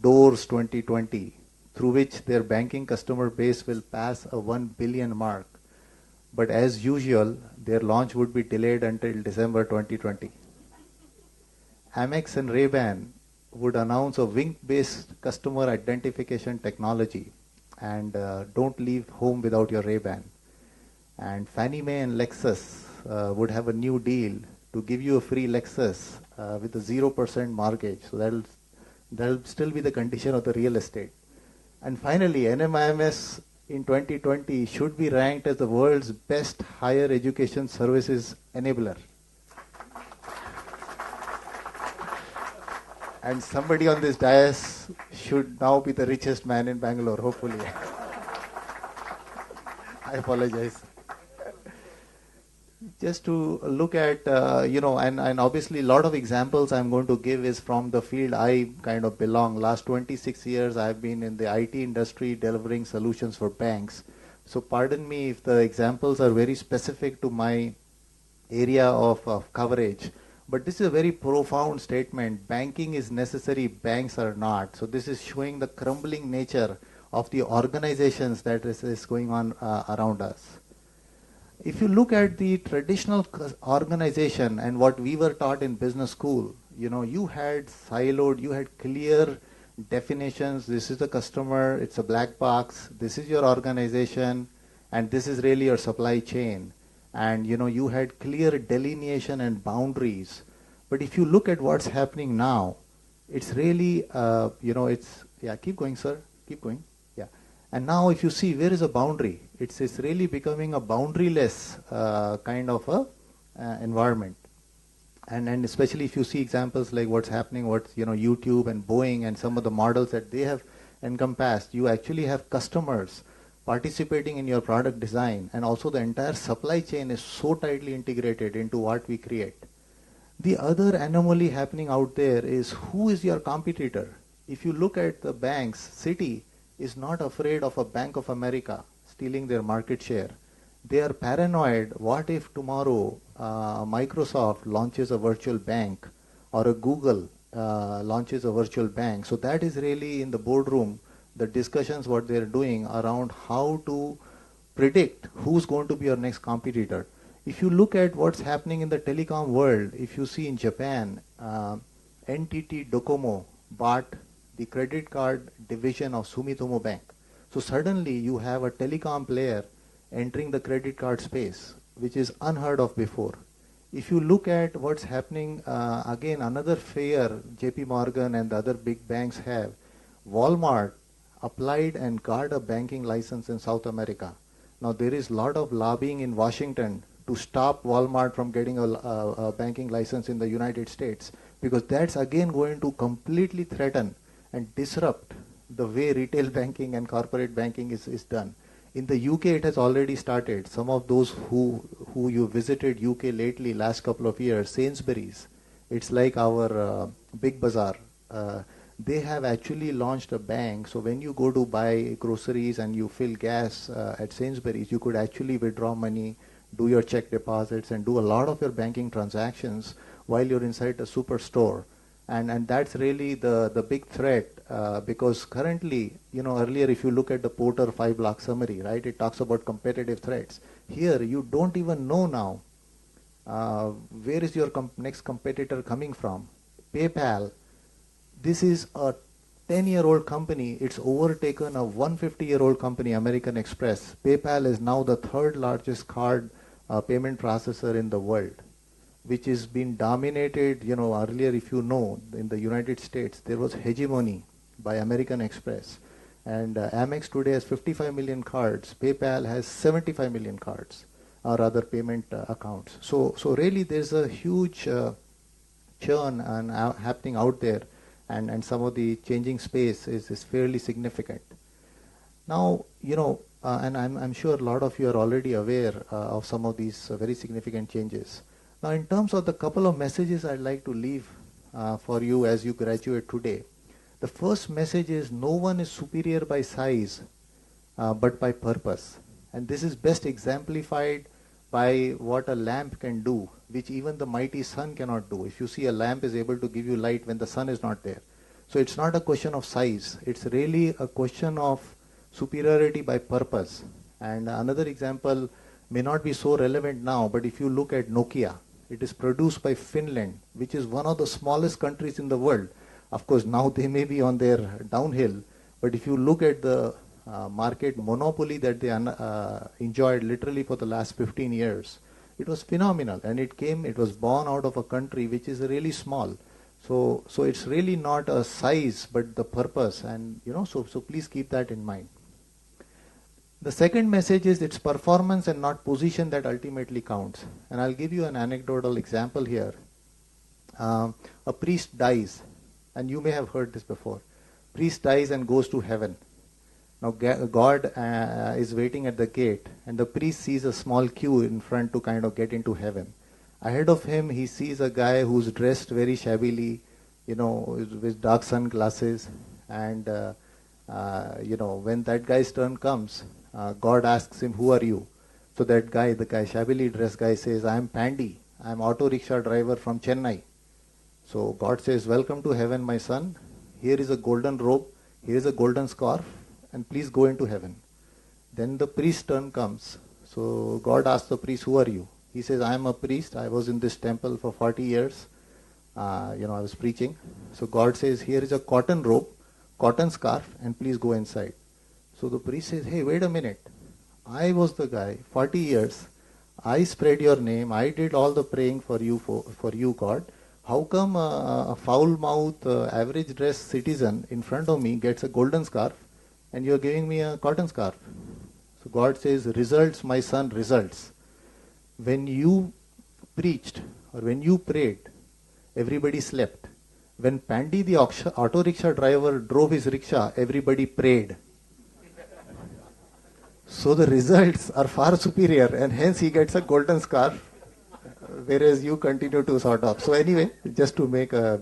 Doors 2020, through which their banking customer base will pass a 1 billion mark. But as usual, their launch would be delayed until December 2020. Amex and Ray-Ban would announce a Wink-based customer identification technology, and don't leave home without your Ray-Ban. And Fannie Mae and Lexus would have a new deal to give you a free Lexus with a 0% mortgage. So that'll still be the condition of the real estate. And finally, NMIMS in 2020 should be ranked as the world's best higher education services enabler. And somebody on this dais should now be the richest man in Bangalore, hopefully. I apologize. Just to look at, and obviously a lot of examples I'm going to give is from the field I kind of belong. Last 26 years I've been in the IT industry delivering solutions for banks. So pardon me if the examples are very specific to my area of coverage. But this is a very profound statement. Banking is necessary, banks are not. So this is showing the crumbling nature of the organizations that is going on around us. If you look at the traditional organization and what we were taught in business school, you had siloed, you had clear definitions. This is the customer, it's a black box. This is your organization, and this is really your supply chain. And you had clear delineation and boundaries. But if you look at what's happening now, it's really, keep going, sir, keep going. Yeah. And now if you see, where is a boundary? It's really becoming a boundaryless kind of a environment. And especially if you see examples like what's happening, YouTube and Boeing and some of the models that they have encompassed, you actually have customers participating in your product design, and also the entire supply chain is so tightly integrated into what we create. The other anomaly happening out there is, who is your competitor? If you look at the banks, Citi is not afraid of a Bank of America stealing their market share. They are paranoid. What if tomorrow Microsoft launches a virtual bank, or a Google launches a virtual bank? So that is really in the boardroom, the discussions what they're doing around how to predict who's going to be your next competitor. If you look at what's happening in the telecom world, if you see in Japan, NTT Docomo bought the credit card division of Sumitomo Bank. So suddenly you have a telecom player entering the credit card space, which is unheard of before. If you look at what's happening, again, another fear JP Morgan and the other big banks have, Walmart applied and got a banking license in South America. Now there is a lot of lobbying in Washington to stop Walmart from getting a banking license in the United States, because that's again going to completely threaten and disrupt the way retail banking and corporate banking is done. In the UK, it has already started. Some of those who you visited UK lately, last couple of years, Sainsbury's, it's like our Big Bazaar. They have actually launched a bank. So when you go to buy groceries and you fill gas at Sainsbury's, you could actually withdraw money, do your check deposits, and do a lot of your banking transactions while you're inside a superstore. And that's really the big threat, because currently, earlier if you look at the Porter 5-block summary, right, it talks about competitive threats. Here, you don't even know now where is your next competitor coming from. PayPal, this is a 10-year-old company. It's overtaken a 150-year-old company, American Express. PayPal is now the third largest card payment processor in the world, which is being dominated. Earlier, if you know, in the United States, there was hegemony by American Express. And Amex today has 55 million cards. PayPal has 75 million cards, or other payment accounts. So really there's a huge churn happening out there, and some of the changing space is fairly significant. Now, and I'm sure a lot of you are already aware of some of these very significant changes. Now, in terms of the couple of messages I'd like to leave for you as you graduate today, the first message is, no one is superior by size, but by purpose. And this is best exemplified by what a lamp can do, which even the mighty sun cannot do. If you see, a lamp is able to give you light when the sun is not there. So it's not a question of size. It's really a question of superiority by purpose. And another example may not be so relevant now, but if you look at Nokia, it is produced by Finland, which is one of the smallest countries in the world. Of course, now they may be on their downhill, but if you look at the market monopoly that they enjoyed literally for the last 15 years, it was phenomenal. And it was born out of a country which is really small. So it's really not a size, but the purpose. And, so please keep that in mind. The second message is it's performance and not position that ultimately counts. And I'll give you an anecdotal example here. A priest dies, and you may have heard this before. Priest dies and goes to heaven. Now God is waiting at the gate, and the priest sees a small queue in front to kind of get into heaven. Ahead of him, he sees a guy who's dressed very shabbily, with dark sunglasses. And, when that guy's turn comes, God asks him, "Who are you?" So that guy, the guy, shabbily dressed guy says, "I'm Pandy. I'm auto rickshaw driver from Chennai." So God says, "Welcome to heaven, my son. Here is a golden robe. Here is a golden scarf. And please go into heaven." Then the priest's turn comes. So God asks the priest, "Who are you?" He says, "I am a priest. I was in this temple for 40 years. I was preaching." So God says, "Here is a cotton robe, cotton scarf, and please go inside." So the priest says, "Hey, wait a minute. I was the guy, 40 years. I spread your name. I did all the praying for you, God. How come a foul-mouthed, average-dressed citizen in front of me gets a golden scarf and you're giving me a cotton scarf?" So God says, "Results, my son, results. When you preached or when you prayed, everybody slept. When Pandy, the auto rickshaw driver, drove his rickshaw, everybody prayed. So the results are far superior, and hence he gets a golden scarf, whereas you continue to sort of." So anyway, just to make a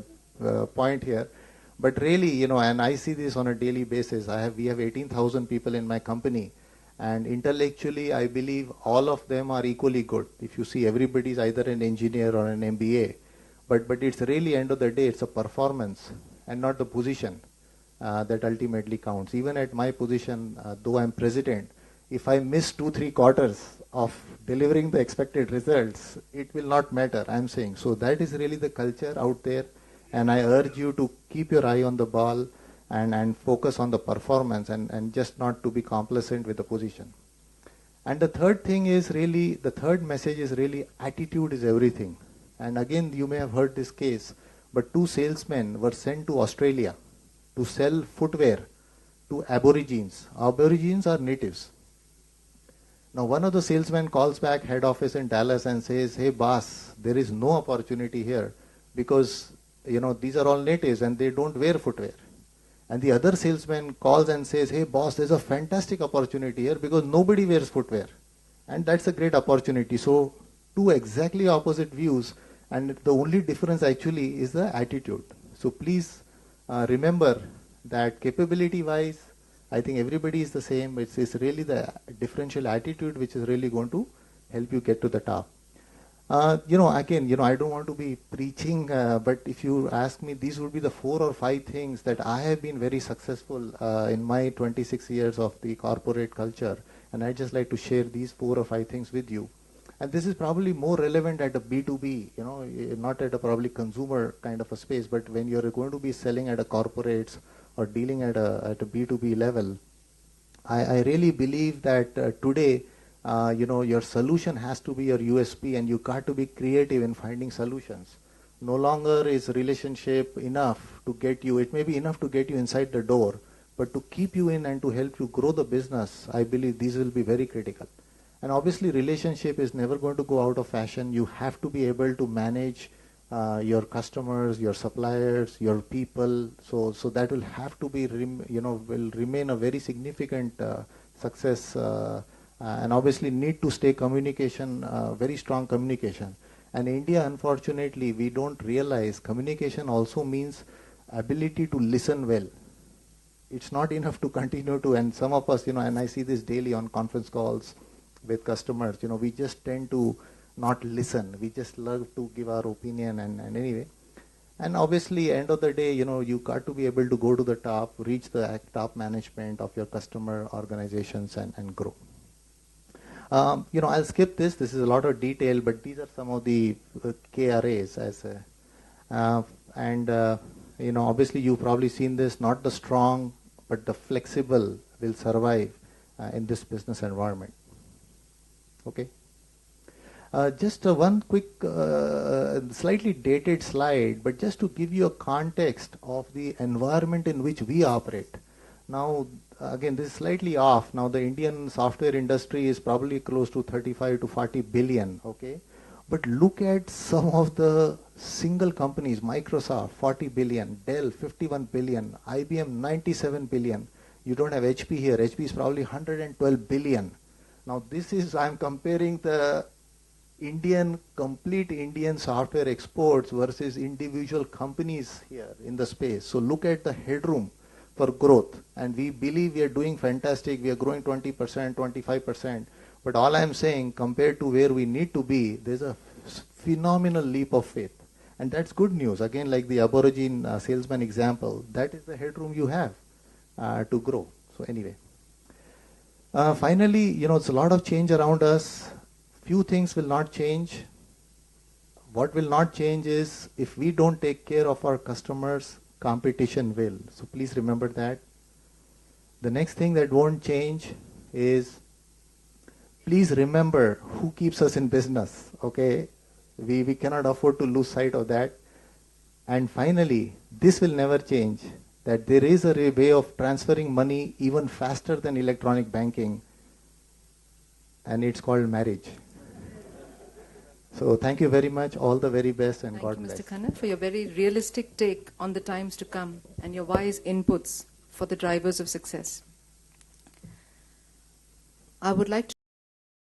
point here, but really, and I see this on a daily basis. We have 18,000 people in my company, and intellectually, I believe all of them are equally good. If you see, everybody is either an engineer or an MBA, but it's really, end of the day, it's a performance and not the position that ultimately counts. Even at my position, though I'm president, if I miss 2-3 quarters of delivering the expected results, it will not matter, I'm saying. So that is really the culture out there, and I urge you to keep your eye on the ball and focus on the performance and just not to be complacent with the position. And the third message is really attitude is everything. And again, you may have heard this case, but 2 salesmen were sent to Australia to sell footwear to Aborigines. Aborigines are natives. Now, one of the salesmen calls back head office in Dallas and says, "Hey, boss, there is no opportunity here because, these are all natives and they don't wear footwear." And the other salesman calls and says, "Hey, boss, there's a fantastic opportunity here because nobody wears footwear. And that's a great opportunity." So, 2 exactly opposite views, and the only difference actually is the attitude. So please remember that capability-wise, I think everybody is the same. It's really the differential attitude which is really going to help you get to the top. Again, I don't want to be preaching, but if you ask me, these would be the 4 or 5 things that I have been very successful in my 26 years of the corporate culture. And I'd just like to share these 4 or 5 things with you. And this is probably more relevant at a B2B, not at a probably consumer kind of a space, but when you're going to be selling at a corporates or dealing at a B2B level, I really believe that today, your solution has to be your USP, and you got to be creative in finding solutions. No longer is relationship enough to get you, it may be enough to get you inside the door, but to keep you in and to help you grow the business, I believe these will be very critical. And obviously relationship is never going to go out of fashion. You have to be able to manage your customers, your suppliers, your people. So that will have to be, will remain a very significant success. And obviously need to stay communication, very strong communication. And India, unfortunately, we don't realize communication also means ability to listen well. It's not enough to continue to, and some of us, and I see this daily on conference calls with customers, we just tend to not listen. We just love to give our opinion and anyway. And obviously, end of the day, you got to be able to go to the top, reach the top management of your customer organizations and grow. I'll skip this. This is a lot of detail, but these are some of the KRAs obviously you've probably seen this, not the strong, but the flexible will survive in this business environment. Okay. Just one quick, slightly dated slide, but just to give you a context of the environment in which we operate. Now, again, this is slightly off. Now, the Indian software industry is probably close to 35 to 40 billion, okay? But look at some of the single companies, Microsoft, 40 billion, Dell, 51 billion, IBM, 97 billion. You don't have HP here. HP is probably 112 billion. Now, I'm comparing the complete Indian software exports versus individual companies here in the space. So look at the headroom for growth. And we believe we are doing fantastic. We are growing 20%, 25%. But all I'm saying, compared to where we need to be, there's a phenomenal leap of faith. And that's good news. Again, like the Aborigine salesman example, that is the headroom you have to grow. So anyway. Finally, it's a lot of change around us. Few things will not change. What will not change is if we don't take care of our customers, competition will. So please remember that. The next thing that won't change is please remember who keeps us in business. Okay, we cannot afford to lose sight of that. And finally, this will never change, that there is a way of transferring money even faster than electronic banking, and it's called marriage. So thank you very much. All the very best, and God bless. Thank you, Mr. Khanna, for your very realistic take on the times to come and your wise inputs for the drivers of success. I would like to